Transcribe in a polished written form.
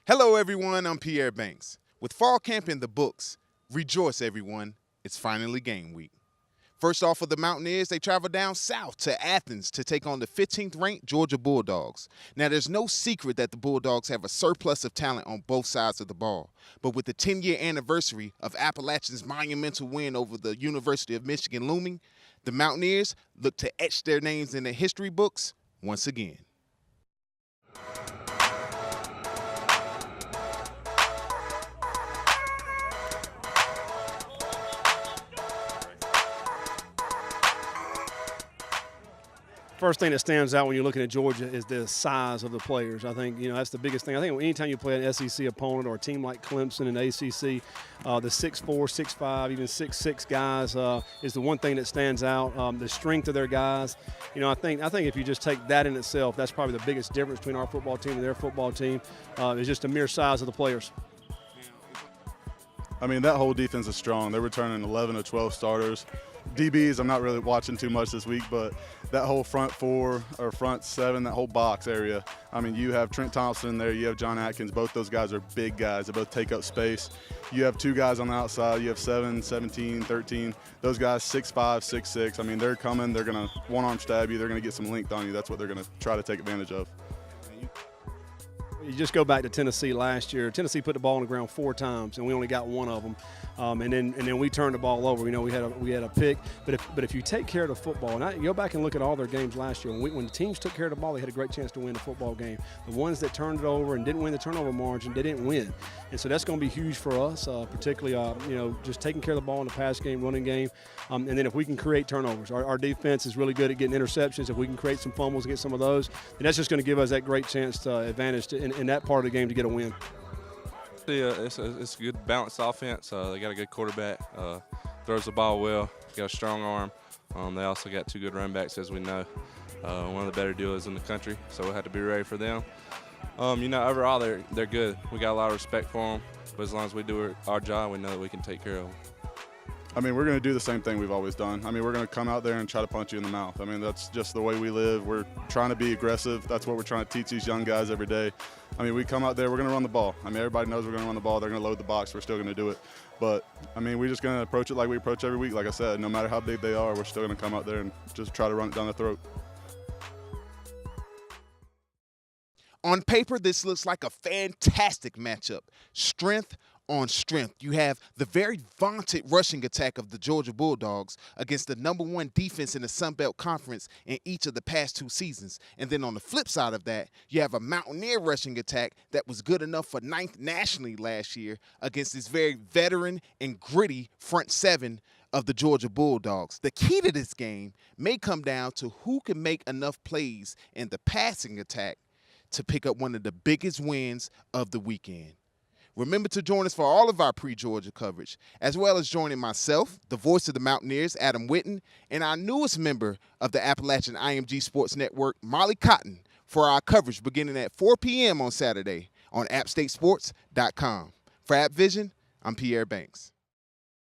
Hello, everyone. I'm Pierre Banks. With fall camp in the books, rejoice, everyone. It's finally game week. First off for the Mountaineers, they travel down south to Athens to take on the 15th-ranked Georgia Bulldogs. Now, there's no secret that the Bulldogs have a surplus of talent on both sides of the ball. But with the 10-year anniversary of Appalachian's monumental win over the University of Michigan looming, the Mountaineers look to etch their names in the history books once again. First thing that stands out when you're looking at Georgia is the size of the players. I think, that's the biggest thing. I think anytime you play an SEC opponent or a team like Clemson and ACC, the 6'4", 6'5", even 6'6" guys is the one thing that stands out. The strength of their guys. I think if you just take that in itself, that's probably the biggest difference between our football team and their football team. Is just the mere size of the players. I mean, that whole defense is strong. They're returning 11 of 12 starters. DBs, I'm not really watching too much this week, but that whole front four or front seven, that whole box area, I mean, you have Trent Thompson in there, you have John Atkins. Both those guys are big guys. They both take up space. You have two guys on the outside. You have 7, 17, 13. Those guys, 6'5", 6'6". I mean, they're coming. They're going to one-arm stab you. They're going to get some length on you. That's what they're going to try to take advantage of. You just go back to Tennessee last year. Tennessee put the ball on the ground 4 times, and we only got one of them. And then we turned the ball over. We had a pick. But if you take care of the football, and you go back and look at all their games last year, when the teams took care of the ball, they had a great chance to win the football game. The ones that turned it over and didn't win the turnover margin, they didn't win. And so that's going to be huge for us, particularly just taking care of the ball in the pass game, running game. And then if we can create turnovers, our defense is really good at getting interceptions. If we can create some fumbles and get some of those, then that's just going to give us that great chance to advantage in that part of the game to get a win. It's a good balanced offense. They got a good quarterback, throws the ball well, got a strong arm. They also got 2 good run backs, as we know. One of the better dealers in the country, so we'll have to be ready for them. Overall, they're good. We got a lot of respect for them, but as long as we do our job, we know that we can take care of them. I mean, we're going to do the same thing we've always done. I mean, we're going to come out there and try to punch you in the mouth. I mean, that's just the way we live. We're trying to be aggressive. That's what we're trying to teach these young guys every day. I mean, we come out there, we're going to run the ball. I mean, everybody knows we're going to run the ball. They're going to load the box. We're still going to do it. But, I mean, we're just going to approach it like we approach every week. Like I said, no matter how big they are, we're still going to come out there and just try to run it down their throat. On paper, this looks like a fantastic matchup. Strength on strength. You have the very vaunted rushing attack of the Georgia Bulldogs against the #1 defense in the Sun Belt Conference in each of the past 2 seasons. And then on the flip side of that, you have a Mountaineer rushing attack that was good enough for 9th nationally last year against this very veteran and gritty front 7 of the Georgia Bulldogs. The key to this game may come down to who can make enough plays in the passing attack to pick up one of the biggest wins of the weekend. Remember to join us for all of our pre-Georgia coverage, as well as joining myself, the voice of the Mountaineers, Adam Witten, and our newest member of the Appalachian IMG Sports Network, Molly Cotton, for our coverage beginning at 4 p.m. on Saturday on appstatesports.com. For App Vision, I'm Pierre Banks.